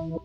Muy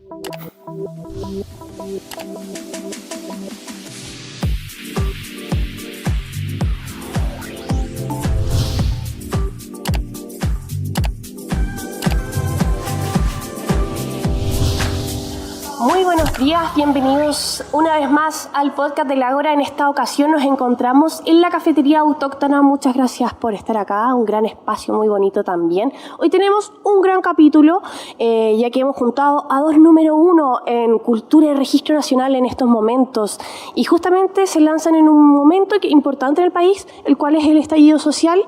buenos días, bienvenidos una vez más al podcast de La Ágora. En esta ocasión nos encontramos en la cafetería autóctona. Muchas gracias por estar acá, un gran espacio muy bonito también. Hoy tenemos un gran capítulo, ya que hemos juntado a dos número uno en cultura y registro nacional en estos momentos. Y justamente se lanzan en un momento importante en el país, el cual es el estallido social.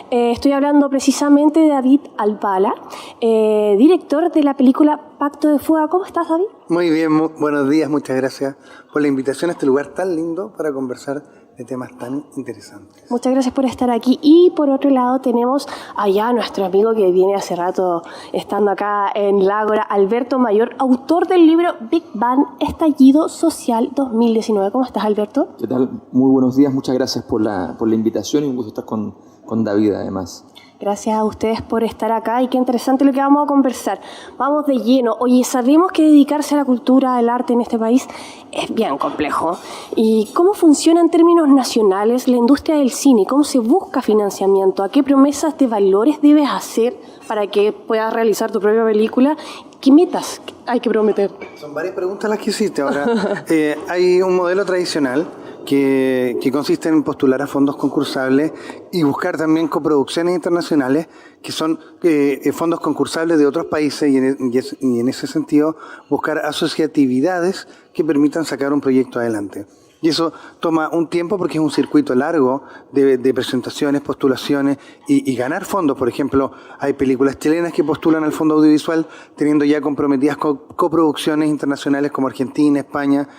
Estoy hablando precisamente de David Albala, director de la película Pacto de Fuga. ¿Cómo estás, David? Muy bien, buenos días, muchas gracias por la invitación a este lugar tan lindo para conversar de temas tan interesantes. Muchas gracias por estar aquí. Y por otro lado tenemos allá a nuestro amigo que viene hace rato estando acá en La Ágora, Alberto Mayor, autor del libro Big Bang, Estallido Social 2019. ¿Cómo estás, Alberto? ¿Qué tal? Muy buenos días, muchas gracias por la invitación y un gusto estar con David además. Gracias a ustedes por estar acá y qué interesante lo que vamos a conversar. Vamos de lleno. Oye, sabemos que dedicarse a la cultura, al arte en este país es bien complejo. ¿Y cómo funciona en términos nacionales la industria del cine? ¿Cómo se busca financiamiento? ¿A qué promesas de valores debes hacer para que puedas realizar tu propia película? ¿Qué metas hay que prometer? Son varias preguntas las que hiciste ahora. Hay un modelo tradicional que consiste en postular a fondos concursables y buscar también coproducciones internacionales que son fondos concursables de otros países y en ese sentido buscar asociatividades que permitan sacar un proyecto adelante. Y eso toma un tiempo porque es un circuito largo de presentaciones, postulaciones y ganar fondos. Por ejemplo, hay películas chilenas que postulan al fondo audiovisual teniendo ya comprometidas coproducciones internacionales como Argentina, España,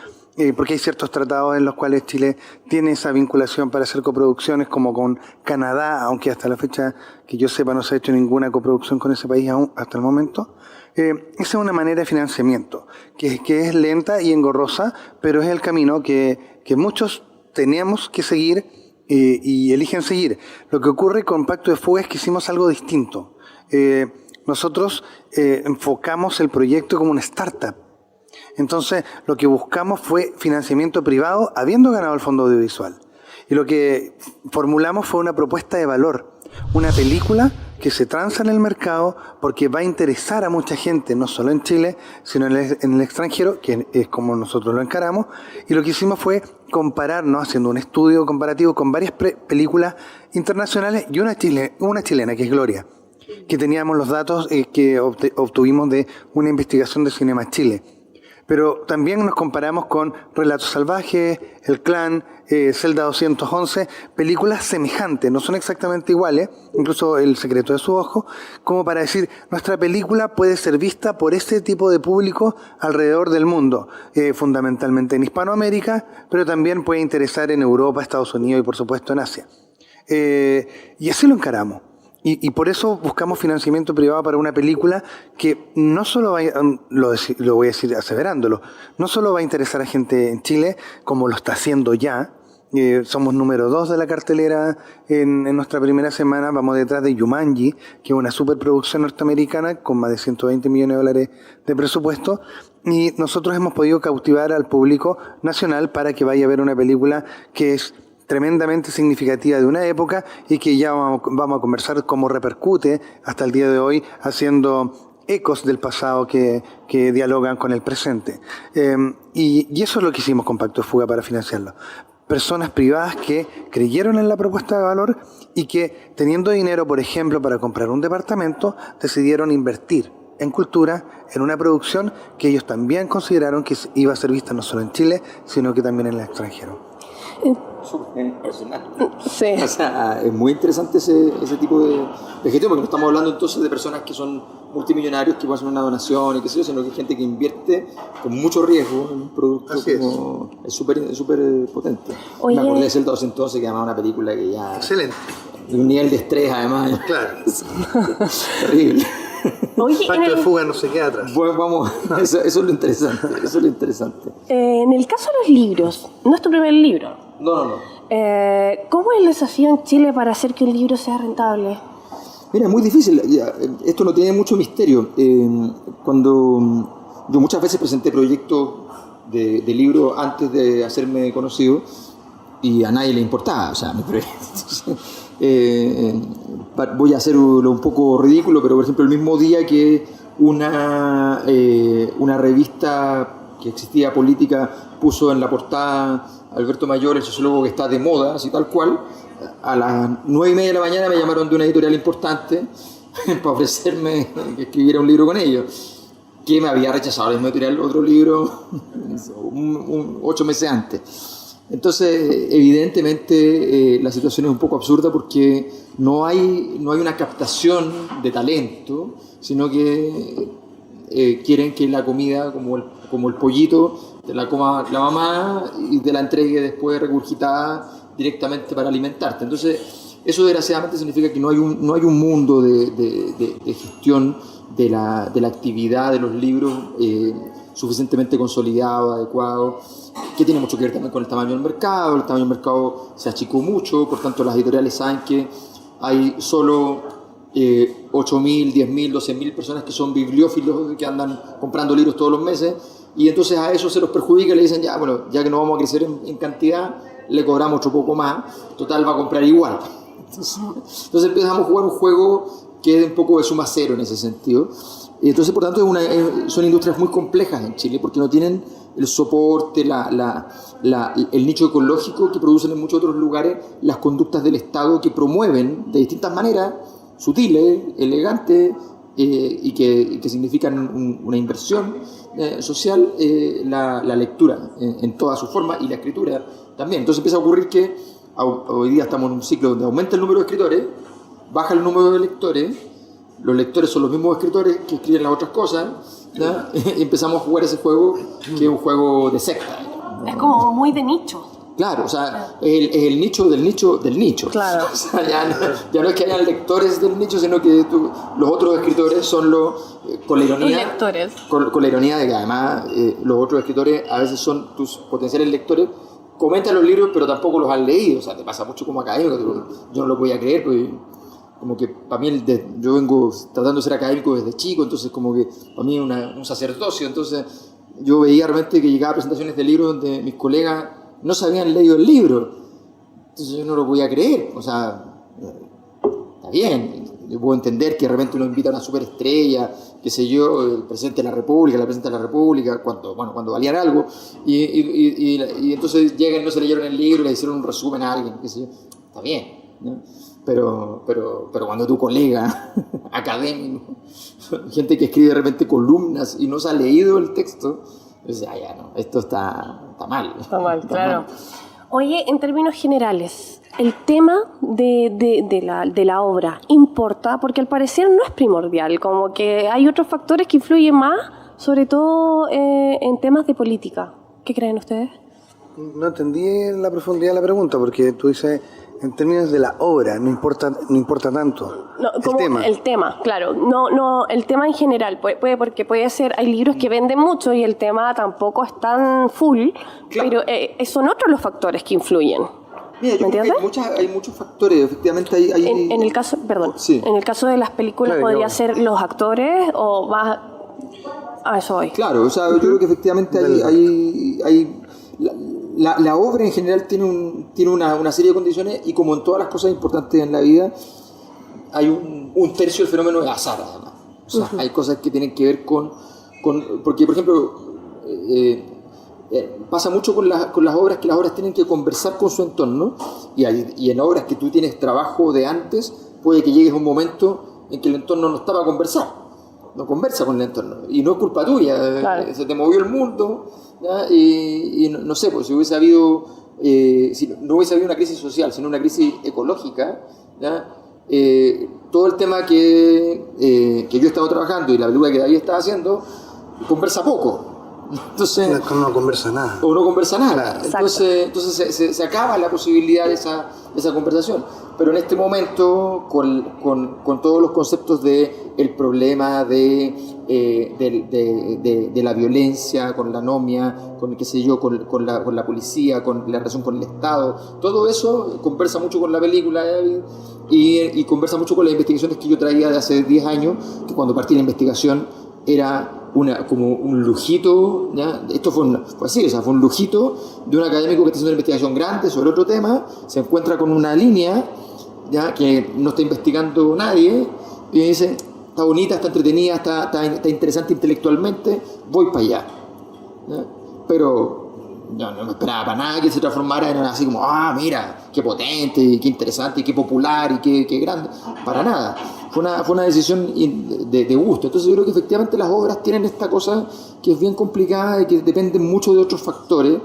porque hay ciertos tratados en los cuales Chile tiene esa vinculación para hacer coproducciones, como con Canadá, aunque hasta la fecha que yo sepa no se ha hecho ninguna coproducción con ese país aún hasta el momento. Esa es una manera de financiamiento que es lenta y engorrosa, pero es el camino que muchos tenemos que seguir y eligen seguir. Lo que ocurre con Pacto de Fuga es que hicimos algo distinto. Nosotros enfocamos el proyecto como una startup. Entonces, lo que buscamos fue financiamiento privado, habiendo ganado el fondo audiovisual. Y lo que formulamos fue una propuesta de valor, una película que se transa en el mercado porque va a interesar a mucha gente, no solo en Chile, sino en el extranjero, que es como nosotros lo encaramos. Y lo que hicimos fue compararnos, haciendo un estudio comparativo con varias películas internacionales y una chilena, que es Gloria, que teníamos los datos que obtuvimos de una investigación de Cinema Chile. Pero también nos comparamos con Relatos Salvajes, El Clan, Celda 211, películas semejantes, no son exactamente iguales, incluso El Secreto de su Ojo, como para decir, nuestra película puede ser vista por este tipo de público alrededor del mundo, fundamentalmente en Hispanoamérica, pero también puede interesar en Europa, Estados Unidos y por supuesto en Asia. Y así lo encaramos. Y por eso buscamos financiamiento privado para una película que no solo va lo voy a decir aseverándolo, no solo va a interesar a gente en Chile, como lo está haciendo ya. Somos número 2 de la cartelera en nuestra primera semana, vamos detrás de Jumanji, que es una superproducción norteamericana con más de 120 millones de dólares de presupuesto, y nosotros hemos podido cautivar al público nacional para que vaya a ver una película que es tremendamente significativa de una época y que ya vamos a conversar cómo repercute hasta el día de hoy, haciendo ecos del pasado que dialogan con el presente. Y eso es lo que hicimos con Pacto de Fuga para financiarlo. Personas privadas que creyeron en la propuesta de valor y que, teniendo dinero, por ejemplo, para comprar un departamento, decidieron invertir en cultura, en una producción que ellos también consideraron que iba a ser vista no solo en Chile, sino que también en el extranjero. Súper impresionante. Sí. O sea, es muy interesante ese tipo de gestión, porque no estamos hablando entonces de personas que son multimillonarios que pueden hacer una donación y qué sé yo, sino que hay gente que invierte con mucho riesgo en un producto. Así como es súper potente. Oye, me acordé de Celda 211, que además una película que ya... Excelente. Un nivel de estrés además. Claro. Terrible. Oye, Pacto de Fuga no se queda atrás. Bueno, vamos, eso es lo interesante. Eso es lo interesante. En el caso de los libros, no es tu primer libro. No. ¿Cómo es el desafío en Chile para hacer que un libro sea rentable? Mira, es muy difícil. Ya, esto no tiene mucho misterio. Cuando yo muchas veces presenté proyectos de libros antes de hacerme conocido y a nadie le importaba, o sea, mi proyecto. Voy a hacerlo un poco ridículo, pero por ejemplo el mismo día que una revista que existía política puso en la portada Alberto Mayor, el sociólogo que está de moda, así tal cual, a las 9:30 de la mañana me llamaron de una editorial importante para ofrecerme que escribiera un libro con ellos, que me había rechazado la misma editorial otro libro 8 meses antes. Entonces, evidentemente, la situación es un poco absurda porque no hay una captación de talento, sino que quieren que la comida, como el pollito, te la coma la mamá y te la entregue después regurgitada directamente para alimentarte. Entonces, eso desgraciadamente significa que no hay un mundo de gestión de la actividad de los libros suficientemente consolidado, adecuado, que tiene mucho que ver también con el tamaño del mercado. El tamaño del mercado se achicó mucho, por tanto las editoriales saben que hay solo 8.000, 10.000, 12.000 personas que son bibliófilos, que andan comprando libros todos los meses, y entonces a eso se los perjudica y le dicen, ya que no vamos a crecer en cantidad, le cobramos otro poco más, total va a comprar igual. Entonces empezamos a jugar un juego que es un poco de suma cero en ese sentido. Entonces, por tanto, son industrias muy complejas en Chile porque no tienen el soporte, el nicho ecológico que producen en muchos otros lugares las conductas del Estado que promueven de distintas maneras, sutiles, elegantes, y que significan una inversión social, la lectura en toda su forma y la escritura también. Entonces empieza a ocurrir que hoy día estamos en un ciclo donde aumenta el número de escritores, baja el número de lectores, los lectores son los mismos escritores que escriben las otras cosas, ¿no? Y empezamos a jugar ese juego que es un juego de secta. Es como muy de nicho. Claro, o sea, es el nicho del nicho del nicho. Claro. O sea, ya no es que hayan lectores del nicho, sino que los otros escritores son con la ironía. Lectores. Con la ironía de que además los otros escritores a veces son tus potenciales lectores, comentan los libros pero tampoco los han leído. O sea, te pasa mucho como académico, yo no lo podía creer, porque como que para mí yo vengo tratando de ser académico desde chico, entonces como que para mí es un sacerdocio. Entonces yo veía realmente que llegaba a presentaciones de libros donde mis colegas no se habían leído el libro, entonces yo no lo podía creer. O sea, está bien, yo puedo entender que de repente uno invita a una superestrella, qué sé yo, el presidente de la República, la presidenta de la República, cuando valían algo, y entonces llegan y no se leyeron el libro y le hicieron un resumen a alguien, qué sé yo, está bien, ¿no? Pero cuando tu colega académico, gente que escribe de repente columnas y no se ha leído el texto, pues ya no, esto está mal. Está mal, claro. Oye, en términos generales, el tema de la obra importa, porque al parecer no es primordial, como que hay otros factores que influyen más, sobre todo en temas de política. ¿Qué creen ustedes? No entendí la profundidad de la pregunta, porque tú dices, en términos de la obra, no importa tanto. No, como el tema, claro. No, el tema en general, porque puede ser, hay libros que venden mucho y el tema tampoco es tan full, claro. Pero son otros los factores que influyen. Mira, yo creo que hay muchos factores, efectivamente hay... En el caso, perdón, sí. En el caso de las películas, claro, podría ser los actores o más... A eso voy. Claro, o sea, yo creo que efectivamente hay la obra en general tiene una serie de condiciones, y como en todas las cosas importantes en la vida, hay un tercio del fenómeno de azar, además. O sea, hay cosas que tienen que ver con porque, por ejemplo, pasa mucho con las obras, que las obras tienen que conversar con su entorno, y en obras que tú tienes trabajo de antes, puede que llegues a un momento en que el entorno no está para conversar, no conversa con el entorno, y no es culpa tuya, claro. Se te movió el mundo, ¿ya? Y no sé, pues si hubiese habido, si no hubiese habido una crisis social, sino una crisis ecológica, ¿ya? Todo el tema que yo he estado trabajando y la película que David estaba haciendo conversa poco. Entonces, no conversa nada. O no conversa nada. Claro. Entonces se acaba la posibilidad de esa conversación. Pero en este momento, con todos los conceptos del problema de la violencia, con la anomia, con qué sé yo, con la policía, con la relación con el Estado, todo eso conversa mucho con la película, y conversa mucho con las investigaciones que yo traía de hace 10 años, que cuando partí la investigación era como un lujito, ¿ya? Esto fue así, o sea, fue un lujito de un académico que está haciendo una investigación grande sobre otro tema, se encuentra con una línea, ¿ya? Que no está investigando nadie, y dice, está bonita, está entretenida, está interesante intelectualmente, voy para allá, ¿ya? Pero no me esperaba para nada que se transformara en así como, mira, qué potente, qué interesante, qué popular y qué grande. Para nada. Fue una decisión de gusto. Entonces yo creo que efectivamente las obras tienen esta cosa que es bien complicada y que dependen mucho de otros factores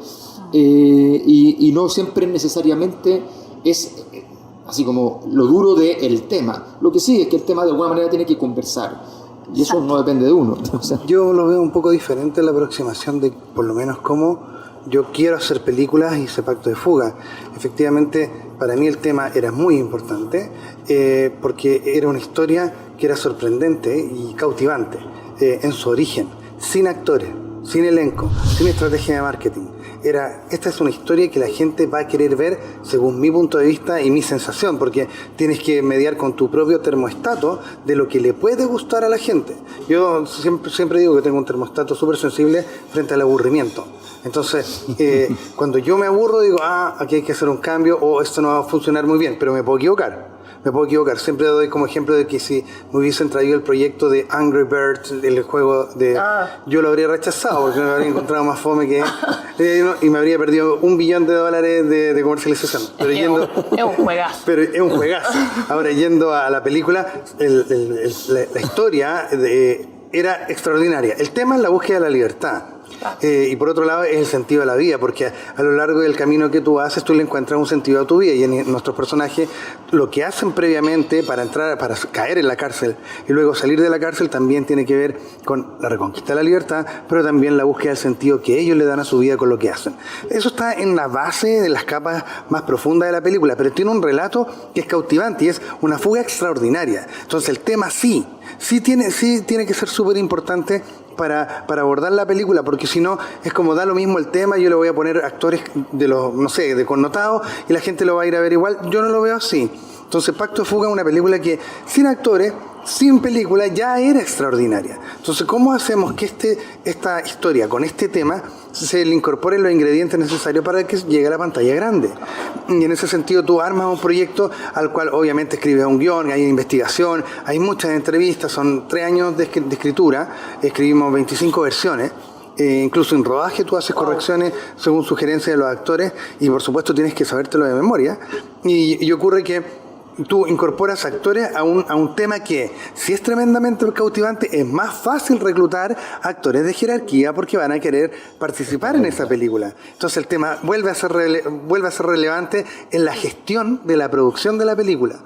y no siempre necesariamente es así como lo duro del tema. Lo que sí es que el tema de alguna manera tiene que conversar. Y eso no depende de uno. O sea, yo lo veo un poco diferente la aproximación de por lo menos cómo yo quiero hacer películas y ese Pacto de Fuga. Efectivamente, para mí el tema era muy importante porque era una historia que era sorprendente y cautivante en su origen, sin actores, sin elenco, sin estrategia de marketing. Esta es una historia que la gente va a querer ver según mi punto de vista y mi sensación, porque tienes que mediar con tu propio termostato de lo que le puede gustar a la gente. Yo siempre digo que tengo un termostato súper sensible frente al aburrimiento. Entonces, cuando yo me aburro, digo, aquí hay que hacer un cambio o esto no va a funcionar muy bien, pero me puedo equivocar. Siempre doy como ejemplo de que si me hubiesen traído el proyecto de Angry Birds, el juego de... yo lo habría rechazado porque me habría encontrado más fome que... y me habría perdido $1 billón de comercialización. Pero es un juegazo. Pero es un juegazo. Ahora, yendo a la película, la historia era extraordinaria. El tema es la búsqueda de la libertad. Y por otro lado es el sentido de la vida, porque a lo largo del camino que tú haces, tú le encuentras un sentido a tu vida, y en nuestros personajes lo que hacen previamente para caer en la cárcel y luego salir de la cárcel también tiene que ver con la reconquista de la libertad, pero también la búsqueda del sentido que ellos le dan a su vida con lo que hacen. Eso está en la base de las capas más profundas de la película, pero tiene un relato que es cautivante y es una fuga extraordinaria. Entonces el tema sí tiene que ser súper importante para abordar la película, porque si no es como da lo mismo el tema, yo le voy a poner actores de connotados y la gente lo va a ir a ver igual. Yo no lo veo así. Entonces Pacto de Fuga es una película que sin actores, sin película, ya era extraordinaria. Entonces, ¿cómo hacemos que esta historia con este tema se le incorporen los ingredientes necesarios para que llegue a la pantalla grande? Y en ese sentido tú armas un proyecto al cual obviamente escribes un guión, hay investigación, hay muchas entrevistas, son 3 años de escritura, escribimos 25 versiones. Incluso en rodaje tú haces correcciones según sugerencias de los actores y por supuesto tienes que sabértelo de memoria. Y ocurre que tú incorporas actores a un tema que, si es tremendamente cautivante, es más fácil reclutar actores de jerarquía porque van a querer participar en esa película. Entonces el tema vuelve a ser relevante en la gestión de la producción de la película.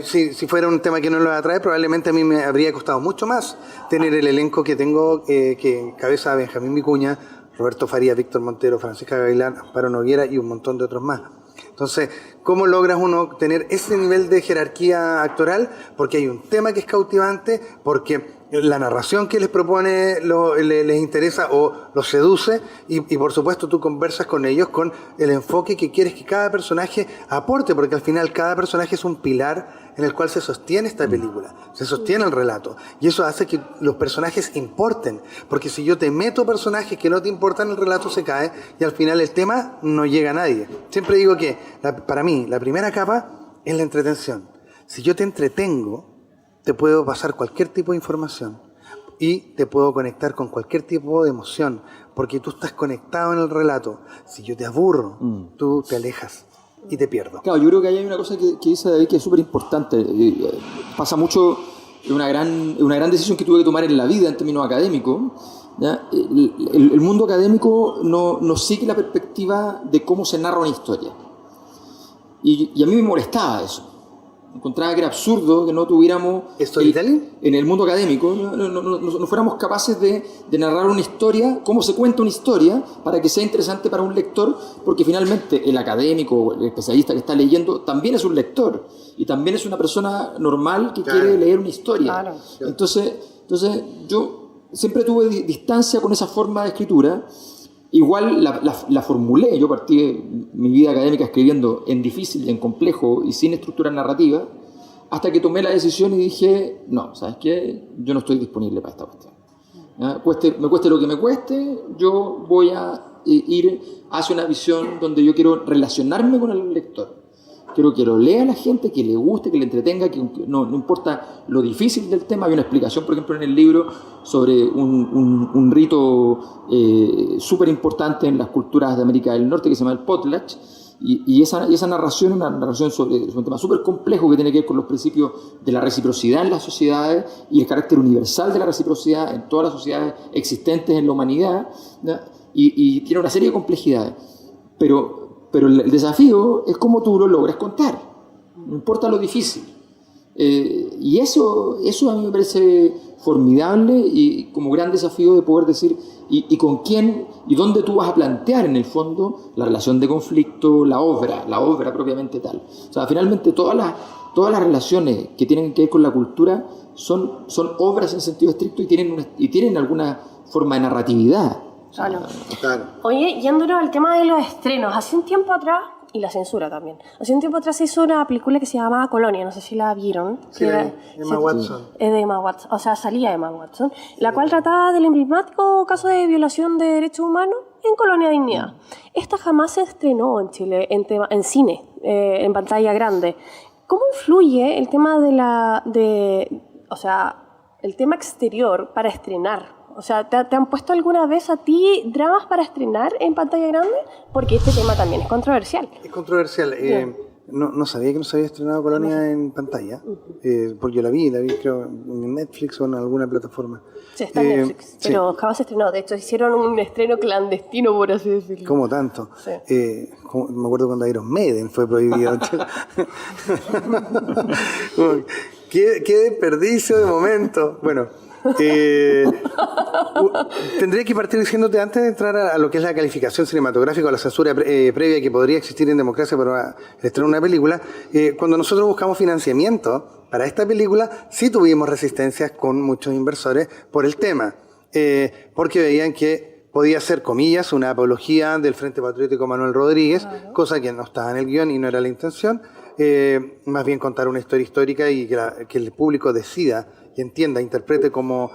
Si fuera un tema que no lo atrae, probablemente a mí me habría costado mucho más tener el elenco que tengo, que encabeza Benjamín Vicuña, Roberto Farías, Víctor Montero, Francisca Gavilán, Amparo Noguera y un montón de otros más. Entonces, ¿cómo logras uno tener ese nivel de jerarquía actoral? Porque hay un tema que es cautivante, porque la narración que les propone les interesa o los seduce y por supuesto tú conversas con ellos con el enfoque que quieres que cada personaje aporte, porque al final cada personaje es un pilar en el cual se sostiene esta película, se sostiene el relato, y eso hace que los personajes importen, porque si yo te meto personajes que no te importan, el relato se cae y al final el tema no llega a nadie. Siempre digo que para mí la primera capa es la entretención. Si yo te entretengo, te puedo pasar cualquier tipo de información y te puedo conectar con cualquier tipo de emoción, porque tú estás conectado en el relato. Si yo te aburro, tú te alejas y te pierdo. Claro, yo creo que ahí hay una cosa que dice David que es súper importante. Pasa mucho, una gran decisión que tuve que tomar en la vida en términos académicos. ¿Ya? El mundo académico no sigue la perspectiva de cómo se narra una historia. Y a mí me molestaba eso. Encontraba que era absurdo que no tuviéramos en el mundo académico no fuéramos capaces de narrar una historia, cómo se cuenta una historia para que sea interesante para un lector, porque finalmente el académico, el especialista que está leyendo también es un lector y también es una persona normal que quiere leer una historia. Claro. Entonces yo siempre tuve distancia con esa forma de escritura. Igual la formulé, yo partí mi vida académica escribiendo en difícil, en complejo y sin estructura narrativa, hasta que tomé la decisión y dije, no, ¿sabes qué? Yo no estoy disponible para esta cuestión. ¿ya? Me cueste lo que me cueste, yo voy a ir hacia una visión donde yo quiero relacionarme con el lector. Quiero que lo lea la gente, que le guste, que le entretenga, que no importa lo difícil del tema. Hay una explicación, por ejemplo, en el libro sobre un rito súper importante en las culturas de América del Norte que se llama el potlatch. Y esa narración es una narración sobre un tema súper complejo que tiene que ver con los principios de la reciprocidad en las sociedades y el carácter universal de la reciprocidad en todas las sociedades existentes en la humanidad, ¿no? Y tiene una serie de complejidades. Pero el desafío es cómo tú lo logras contar, no importa lo difícil. Y eso a mí me parece formidable y como gran desafío de poder decir y con quién y dónde tú vas a plantear en el fondo la relación de conflicto, la obra propiamente tal. O sea, finalmente todas las relaciones que tienen que ver con la cultura son obras en sentido estricto y tienen alguna forma de narratividad. Claro. Claro. Oye, yéndonos al tema de los estrenos, hace un tiempo atrás, y la censura también, hace un tiempo atrás se hizo una película que se llamaba Colonia, no sé si la vieron. Sí, Emma Watson. Es de Emma Watson, o sea, salía Emma Watson, la cual trataba del emblemático caso de violación de derechos humanos en Colonia Dignidad. Esta jamás se estrenó en Chile, en cine, en pantalla grande. ¿Cómo influye el tema el tema exterior para estrenar? O sea, ¿te han puesto alguna vez a ti dramas para estrenar en pantalla grande? Porque este tema también es controversial. Es controversial. No sabía que no se había estrenado Colonia en pantalla, porque yo la vi creo en Netflix o en alguna plataforma. Sí, está en Netflix, pero jamás se estrenó. De hecho, hicieron un estreno clandestino, por así decirlo. ¿Cómo tanto? Sí. Me acuerdo cuando Iron Maiden fue prohibido. ¿Qué desperdicio de momento. Bueno, tendría que partir diciéndote antes de entrar a lo que es la calificación cinematográfica o la censura previa que podría existir en democracia para estrenar una película. Cuando nosotros buscamos financiamiento para esta película, sí tuvimos resistencias con muchos inversores por el tema, porque veían que podía ser, comillas, una apología del Frente Patriótico Manuel Rodríguez, claro, cosa que no estaba en el guión y no era la intención. Más bien contar una historia histórica y que el público decida y entienda, interprete cómo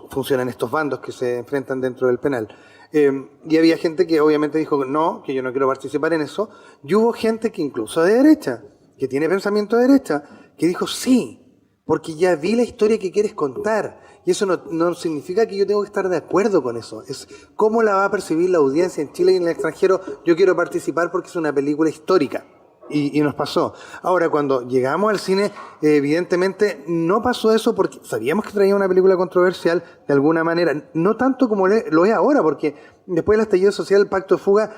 funcionan estos bandos que se enfrentan dentro del penal. Y había gente que obviamente dijo no, que yo no quiero participar en eso, y hubo gente que incluso de derecha, que tiene pensamiento de derecha, que dijo sí, porque ya vi la historia que quieres contar, y eso no significa que yo tengo que estar de acuerdo con eso, es cómo la va a percibir la audiencia en Chile y en el extranjero. Yo quiero participar porque es una película histórica. Y nos pasó. Ahora, cuando llegamos al cine, evidentemente no pasó eso porque sabíamos que traía una película controversial de alguna manera, no tanto como lo es ahora, porque después del estallido social, el Pacto de Fuga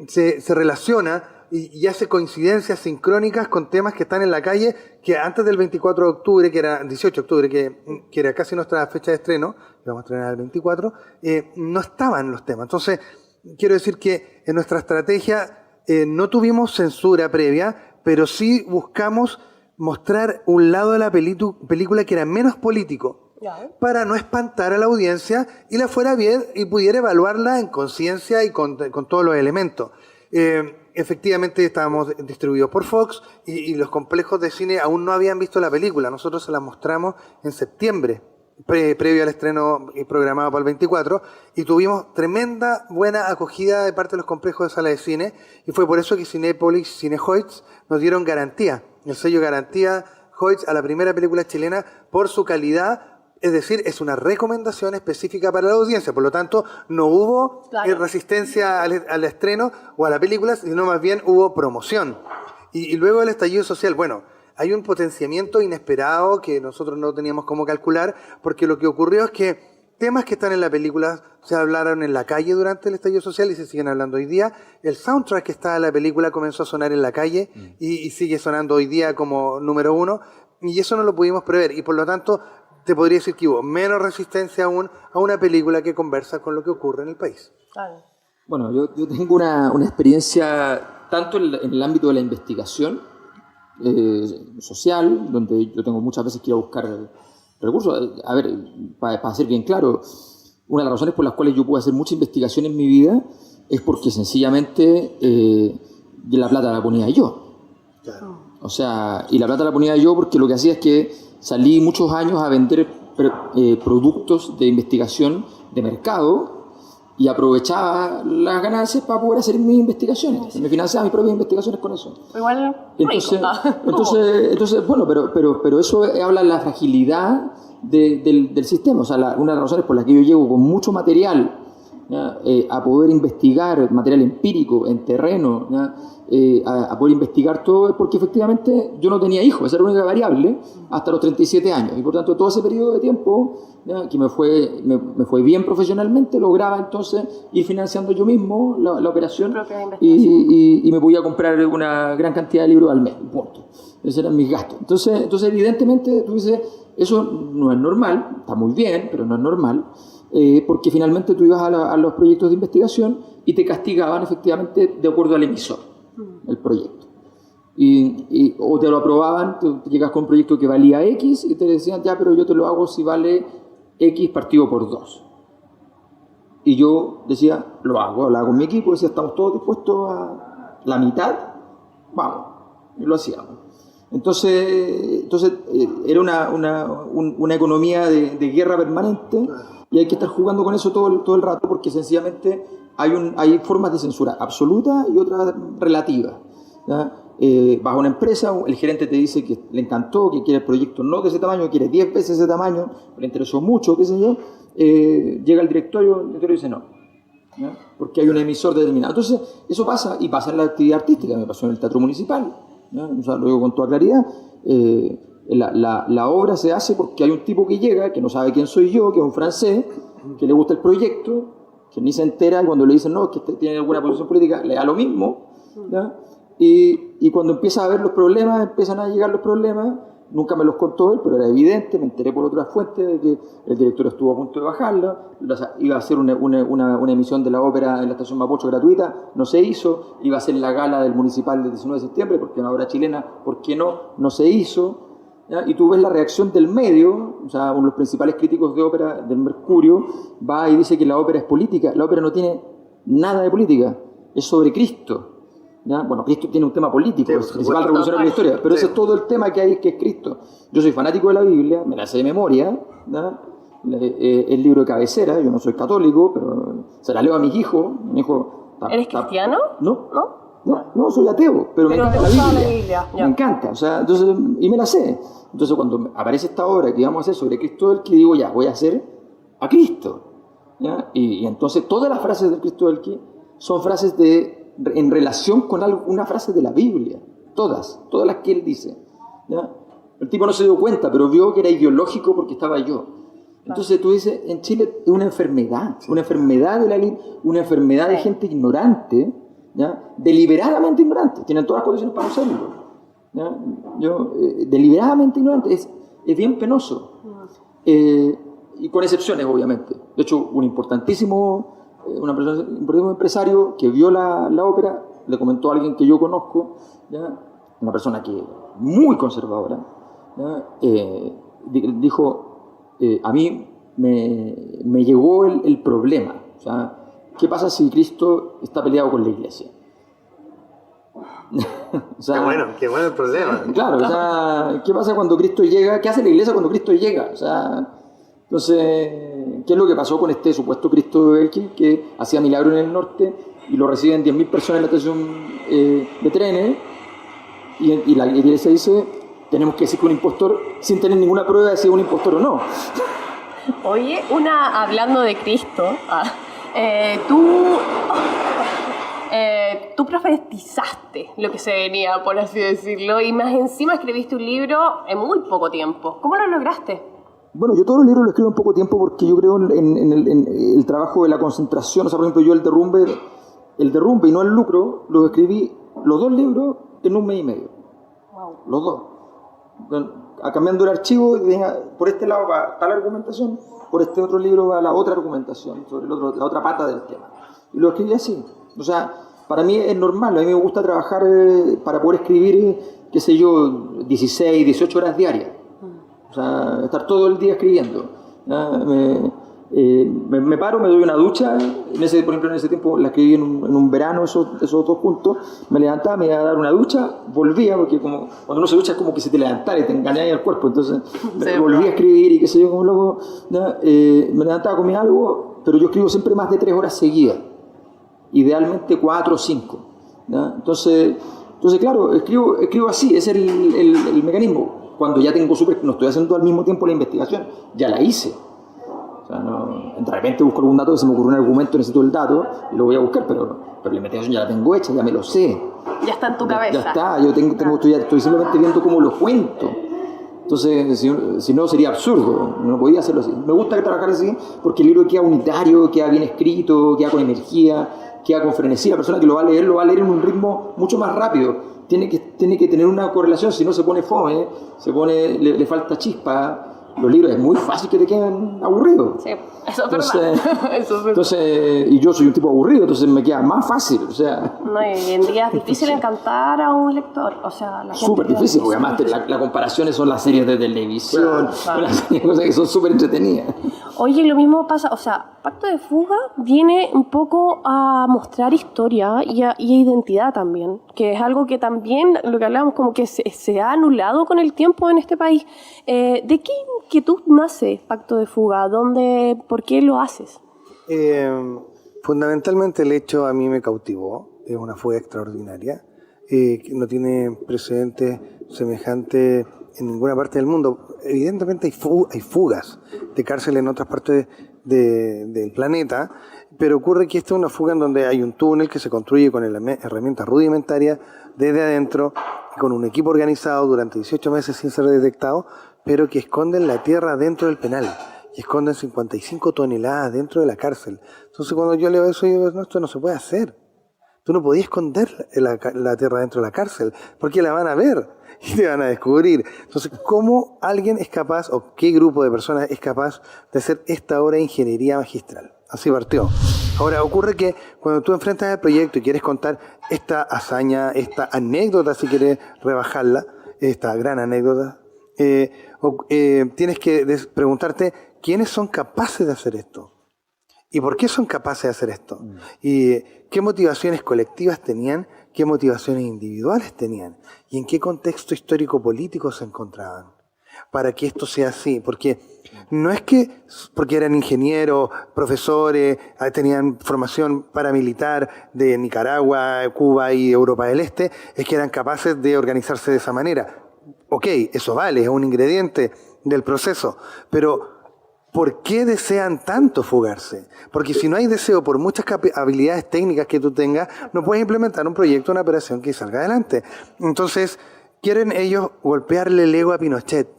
se relaciona y hace coincidencias sincrónicas con temas que están en la calle, que antes del 24 de octubre, que era 18 de octubre, que era casi nuestra fecha de estreno, que vamos a estrenar el 24, no estaban los temas. Entonces, quiero decir que en nuestra estrategia no tuvimos censura previa, pero sí buscamos mostrar un lado de la película que era menos político, para no espantar a la audiencia y la fuera bien y pudiera evaluarla en conciencia y con todos los elementos. Efectivamente estábamos distribuidos por Fox y los complejos de cine aún no habían visto la película. Nosotros se la mostramos en septiembre, previo al estreno programado para el 24, y tuvimos tremenda buena acogida de parte de los complejos de sala de cine, y fue por eso que Cinépolis y Cinehoids nos dieron garantía, el sello garantía Hoyts a la primera película chilena por su calidad. Es decir, es una recomendación específica para la audiencia, por lo tanto no hubo resistencia al estreno o a la película, sino más bien hubo promoción. Y luego el estallido social, bueno, hay un potenciamiento inesperado que nosotros no teníamos cómo calcular, porque lo que ocurrió es que temas que están en la película se hablaron en la calle durante el estallido social y se siguen hablando hoy día. El soundtrack que está en la película comenzó a sonar en la calle y sigue sonando hoy día como número uno, y eso no lo pudimos prever, y por lo tanto te podría decir que hubo menos resistencia aún a una película que conversa con lo que ocurre en el país. Bueno, yo tengo una experiencia tanto en el ámbito de la investigación social, donde yo tengo muchas veces que ir a buscar recursos. A ver, para ser bien claro, una de las razones por las cuales yo pude hacer mucha investigación en mi vida es porque sencillamente la plata la ponía yo. Claro. O sea, y la plata la ponía yo porque lo que hacía es que salí muchos años a vender productos de investigación de mercado y aprovechaba las ganancias para poder hacer mis investigaciones. Me financiaba mis propias investigaciones con eso. Igual, entonces bueno, pero eso habla de la fragilidad del sistema. O sea, una de las razones por las que yo llego con mucho material a poder investigar, material empírico en terreno, a poder investigar todo, es porque efectivamente yo no tenía hijos, esa era la única variable hasta los 37 años, y por tanto todo ese periodo de tiempo que me fue bien profesionalmente, lograba entonces ir financiando yo mismo la operación y me podía comprar una gran cantidad de libros al mes, punto. Esos eran mis gastos. Entonces evidentemente tú dices, eso no es normal, está muy bien, pero no es normal. Porque finalmente tú ibas a los proyectos de investigación y te castigaban efectivamente de acuerdo al emisor, el proyecto. O te lo aprobaban, tú llegas con un proyecto que valía X y te decían, ya, pero yo te lo hago si vale X partido por 2. Y yo decía, lo hago, con mi equipo, decía, estamos todos dispuestos a la mitad, vamos, y lo hacíamos. Entonces era una economía de guerra permanente. Y hay que estar jugando con eso todo el rato porque sencillamente hay formas de censura absoluta y otras relativas. Vas a una empresa, el gerente te dice que le encantó, que quiere el proyecto no de ese tamaño, quiere 10 veces ese tamaño, le interesó mucho, qué sé yo. Llega el directorio dice no, porque hay un emisor determinado. Entonces eso pasa, y pasa en la actividad artística, me pasó en el Teatro Municipal, o sea, lo digo con toda claridad. La obra se hace porque hay un tipo que llega, que no sabe quién soy yo, que es un francés, que le gusta el proyecto, que ni se entera, y cuando le dicen no, que tiene alguna posición política, le da lo mismo, y cuando empieza a ver los problemas, empiezan a llegar los problemas. Nunca me los contó él, pero era evidente, me enteré por otras fuentes de que el director estuvo a punto de bajarla, iba a hacer una emisión de la ópera en la estación Mapocho gratuita, no se hizo, iba a ser la gala del Municipal del 19 de septiembre, porque una obra chilena, ¿por qué no? No se hizo. Y tú ves la reacción del medio, o sea, uno de los principales críticos de ópera del Mercurio va y dice que la ópera es política. La ópera no tiene nada de política, es sobre Cristo. Bueno, Cristo tiene un tema político, es el principal revolucionario de la historia, pero ese es todo el tema que hay, que es Cristo. Yo soy fanático de la Biblia, me la sé de memoria, el libro de cabecera, yo no soy católico, pero se la leo a mis hijos. Mi hijo, ¿eres cristiano? No, soy ateo, pero me encanta la Biblia. Me encanta, o sea, entonces, y me la sé. Entonces cuando aparece esta obra que vamos a hacer sobre Cristo del Qui, digo, ya, voy a hacer a Cristo. Y entonces todas las frases del Cristo del Qui son frases en relación con una frase de la Biblia. Todas las que él dice. El tipo no se dio cuenta, pero vio que era ideológico porque estaba yo. Entonces tú dices, en Chile es una enfermedad de la élite, una enfermedad de gente ignorante, deliberadamente ignorante, tienen todas las condiciones para no serlo. Deliberadamente ignorante, es bien penoso. Y con excepciones, obviamente. De hecho, un importantísimo empresario que vio la ópera, le comentó a alguien que yo conozco, una persona que muy conservadora, dijo, a mí me llegó el problema. O sea, ¿qué pasa si Cristo está peleado con la iglesia? O sea, qué bueno el problema. Claro, o sea, ¿qué pasa cuando Cristo llega? ¿Qué hace la iglesia cuando Cristo llega? O sea, entonces, ¿qué es lo que pasó con este supuesto Cristo de Elqui que hacía milagros en el norte y lo reciben 10.000 personas en la estación de trenes? Y la iglesia dice, tenemos que decir que un impostor, sin tener ninguna prueba de si es un impostor o no. Oye, hablando de Cristo, tú profetizaste lo que se venía, por así decirlo, y más encima escribiste un libro en muy poco tiempo. ¿Cómo lo lograste? Bueno, yo todos los libros los escribo en poco tiempo porque yo creo en el trabajo de la concentración. O sea, por ejemplo, yo el derrumbe y no el lucro, los escribí los 2 libros en 1 mes y medio. Wow. Los 2. Cambiando el archivo, por este lado va tal argumentación, por este otro libro va la otra argumentación, sobre la otra pata del tema. Y lo escribí así. O sea, para mí es normal, a mí me gusta trabajar para poder escribir, qué sé yo, 16, 18 horas diarias. O sea, estar todo el día escribiendo. Me paro, me doy una ducha, por ejemplo en ese tiempo la escribí en un verano, esos 2 puntos, me levantaba, me iba a dar una ducha, volvía, porque como cuando uno se ducha es como que se te levantara y te engañaba el cuerpo, entonces volví a escribir y qué sé yo, como loco, me levantaba, comía algo, pero yo escribo siempre más de 3 horas seguidas, idealmente 4 o 5, ¿ya? Entonces claro, escribo así, es el mecanismo. Cuando ya tengo no estoy haciendo al mismo tiempo la investigación, ya la hice. O sea, de repente busco algún dato, se me ocurre un argumento, necesito el dato y lo voy a buscar, pero la investigación ya la tengo hecha, ya me lo sé. Ya está en tu cabeza. Ya está, yo estoy simplemente viendo cómo lo cuento. Entonces, si no sería absurdo, no podía hacerlo así. Me gusta trabajar así porque el libro queda unitario, queda bien escrito, queda con energía, queda con frenesí. La persona que lo va a leer en un ritmo mucho más rápido. Tiene que tener una correlación, si no se pone fome, le falta chispa. Los libros es muy fácil que te queden aburridos. Sí, eso es verdad. Entonces, y yo soy un tipo aburrido, entonces me queda más fácil. O sea, no, y hoy en día es difícil encantar a un lector. O sea, la gente súper difícil, porque además las comparaciones son las series de televisión, son las cosas que son súper entretenidas. Oye, lo mismo pasa, o sea, Pacto de Fuga viene un poco a mostrar historia y a identidad también, que es algo que también, lo que hablábamos, como que se ha anulado con el tiempo en este país. ¿De qué inquietud nace Pacto de Fuga? ¿Por qué lo haces? Fundamentalmente el hecho a mí me cautivó, es una fuga extraordinaria, que no tiene precedentes semejantes en ninguna parte del mundo. Evidentemente hay fugas de cárcel en otras partes del planeta, pero ocurre que esta es una fuga en donde hay un túnel que se construye con herramientas rudimentarias desde adentro, con un equipo organizado durante 18 meses sin ser detectado, pero que esconden la tierra dentro del penal, y esconden 55 toneladas dentro de la cárcel. Entonces cuando yo leo eso, yo digo, no, esto no se puede hacer. Tú no podías esconder la tierra dentro de la cárcel, porque la van a ver y te van a descubrir. Entonces, ¿cómo alguien es capaz, o qué grupo de personas es capaz de hacer esta obra de ingeniería magistral? Así partió. Ahora, ocurre que cuando tú enfrentas el proyecto y quieres contar esta hazaña, esta anécdota, si quieres rebajarla, esta gran anécdota, tienes que preguntarte quiénes son capaces de hacer esto. ¿Y por qué son capaces de hacer esto? ¿Y qué motivaciones colectivas tenían? ¿Qué motivaciones individuales tenían? ¿Y en qué contexto histórico-político se encontraban? Para que esto sea así. Porque no es que porque eran ingenieros, profesores, tenían formación paramilitar de Nicaragua, Cuba y Europa del Este, es que eran capaces de organizarse de esa manera. Ok, eso vale, es un ingrediente del proceso, pero ¿por qué desean tanto fugarse? Porque si no hay deseo, por muchas habilidades técnicas que tú tengas, no puedes implementar un proyecto, una operación que salga adelante. Entonces, quieren ellos golpearle el ego a Pinochet.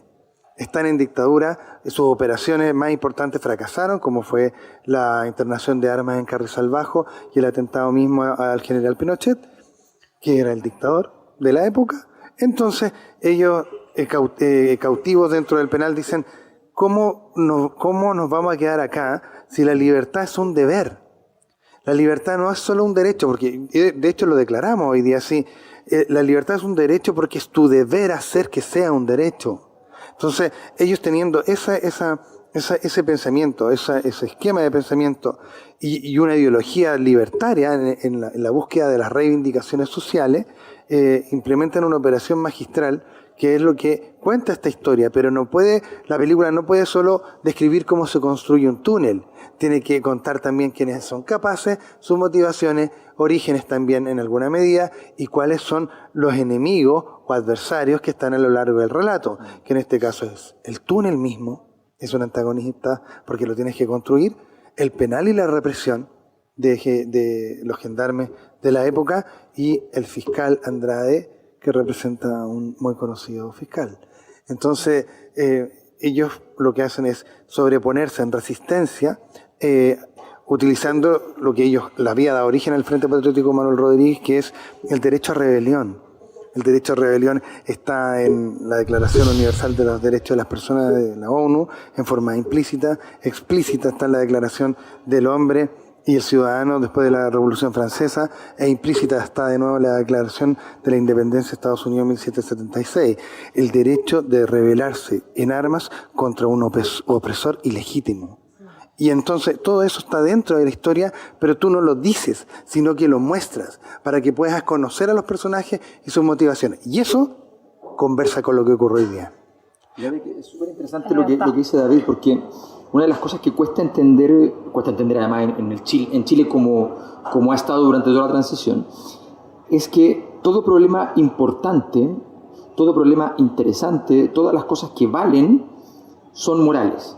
Están en dictadura, sus operaciones más importantes fracasaron, como fue la internación de armas en Carrizal Bajo y el atentado mismo al general Pinochet, que era el dictador de la época. Entonces, ellos, cautivos dentro del penal, dicen, ¿cómo nos vamos a quedar acá si la libertad es un deber? La libertad no es solo un derecho, porque de hecho lo declaramos hoy día así. La libertad es un derecho porque es tu deber hacer que sea un derecho. Entonces, ellos teniendo ese pensamiento, ese esquema de pensamiento y una ideología libertaria en la búsqueda de las reivindicaciones sociales, implementan una operación magistral que es lo que cuenta esta historia, pero la película no puede solo describir cómo se construye un túnel, tiene que contar también quiénes son capaces, sus motivaciones, orígenes también en alguna medida, y cuáles son los enemigos o adversarios que están a lo largo del relato, que en este caso es el túnel mismo, es un antagonista porque lo tienes que construir, el penal y la represión de los gendarmes de la época y el fiscal Andrade, que representa a un muy conocido fiscal. Entonces, ellos lo que hacen es sobreponerse en resistencia, utilizando lo que la había dado origen al Frente Patriótico Manuel Rodríguez, que es el derecho a rebelión. El derecho a rebelión está en la Declaración Universal de los Derechos de las Personas de la ONU, en forma implícita, explícita está en la Declaración del Hombre y el Ciudadano después de la Revolución Francesa, e implícita está de nuevo la Declaración de la Independencia de Estados Unidos en 1776. El derecho de rebelarse en armas contra un opresor ilegítimo. Y entonces todo eso está dentro de la historia, pero tú no lo dices, sino que lo muestras para que puedas conocer a los personajes y sus motivaciones. Y eso conversa con lo que ocurre hoy día. Es súper interesante lo que dice David, porque una de las cosas que cuesta entender además en Chile como ha estado durante toda la transición, es que todo problema importante, todo problema interesante, todas las cosas que valen son morales.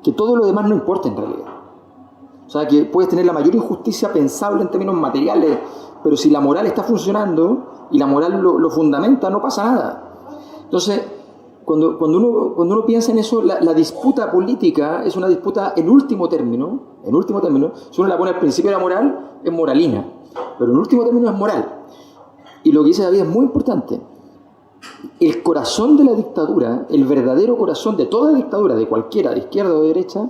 Que todo lo demás no importa en realidad. O sea, que puedes tener la mayor injusticia pensable en términos materiales, pero si la moral está funcionando y la moral lo fundamenta, no pasa nada. Entonces, cuando uno piensa en eso, la disputa política es una disputa en último término, si uno la pone al principio de la moral, es moralina, pero en último término es moral. Y lo que dice David es muy importante. El corazón de la dictadura, el verdadero corazón de toda dictadura, de cualquiera, de izquierda o de derecha,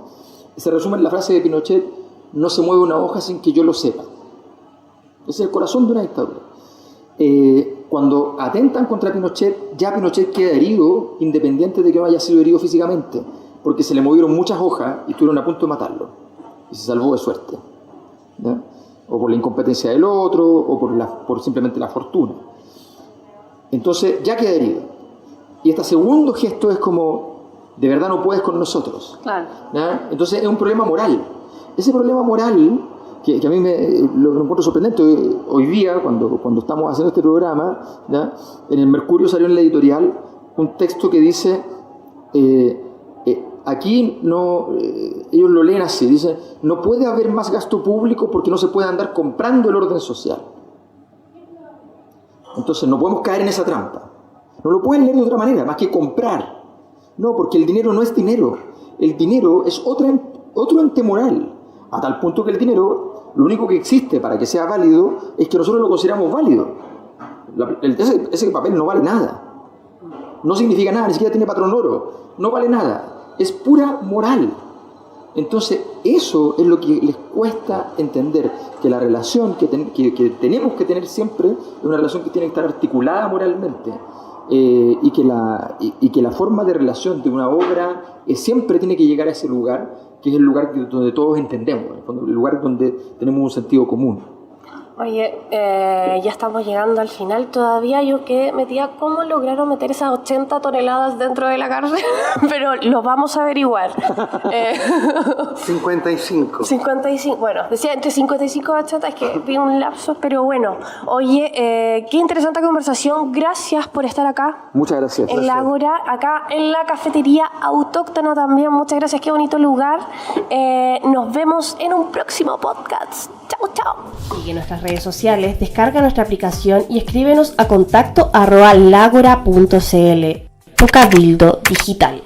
se resume en la frase de Pinochet: no se mueve una hoja sin que yo lo sepa. Ese es el corazón de una dictadura. Cuando atentan contra Pinochet, ya Pinochet queda herido, independiente de que no haya sido herido físicamente, porque se le movieron muchas hojas y estuvieron a punto de matarlo. Y se salvó de suerte, ¿ya? O por la incompetencia del otro, o por simplemente la fortuna. Entonces ya queda herido. Y este segundo gesto es como: de verdad no puedes con nosotros. Claro. ¿Ya? Entonces es un problema moral. Ese problema moral, que a mí lo encuentro sorprendente, hoy día, cuando estamos haciendo este programa, ¿ya? En el Mercurio salió en la editorial un texto que dice, aquí no, ellos lo leen así, dice: no puede haber más gasto público porque no se puede andar comprando el orden social. Entonces no podemos caer en esa trampa. No lo pueden leer de otra manera, más que comprar. No, porque el dinero no es dinero. El dinero es otro ente moral. A tal punto que el dinero, lo único que existe para que sea válido es que nosotros lo consideramos válido. Ese papel no vale nada. No significa nada, ni siquiera tiene patrón oro. No vale nada. Es pura moral. Entonces, eso es lo que les cuesta entender, que la relación que tenemos que tener siempre es una relación que tiene que estar articulada moralmente, y que la forma de relación de una obra siempre tiene que llegar a ese lugar, que es el lugar donde todos entendemos, el lugar donde tenemos un sentido común. Oye, ya estamos llegando al final. Todavía yo quedé metida cómo lograron meter esas 80 toneladas dentro de la cárcel, pero lo vamos a averiguar. 55. Bueno, decía entre 55 y 80, es que vi un lapso, pero bueno. Oye, qué interesante conversación. Gracias por estar acá. Muchas gracias. En la Ágora, acá en la cafetería autóctona también. Muchas gracias, qué bonito lugar. Nos vemos en un próximo podcast. Chao, chao. Sigue nuestras redes sociales, descarga nuestra aplicación y escríbenos a contacto@lagora.cl. Tu Cabildo Digital.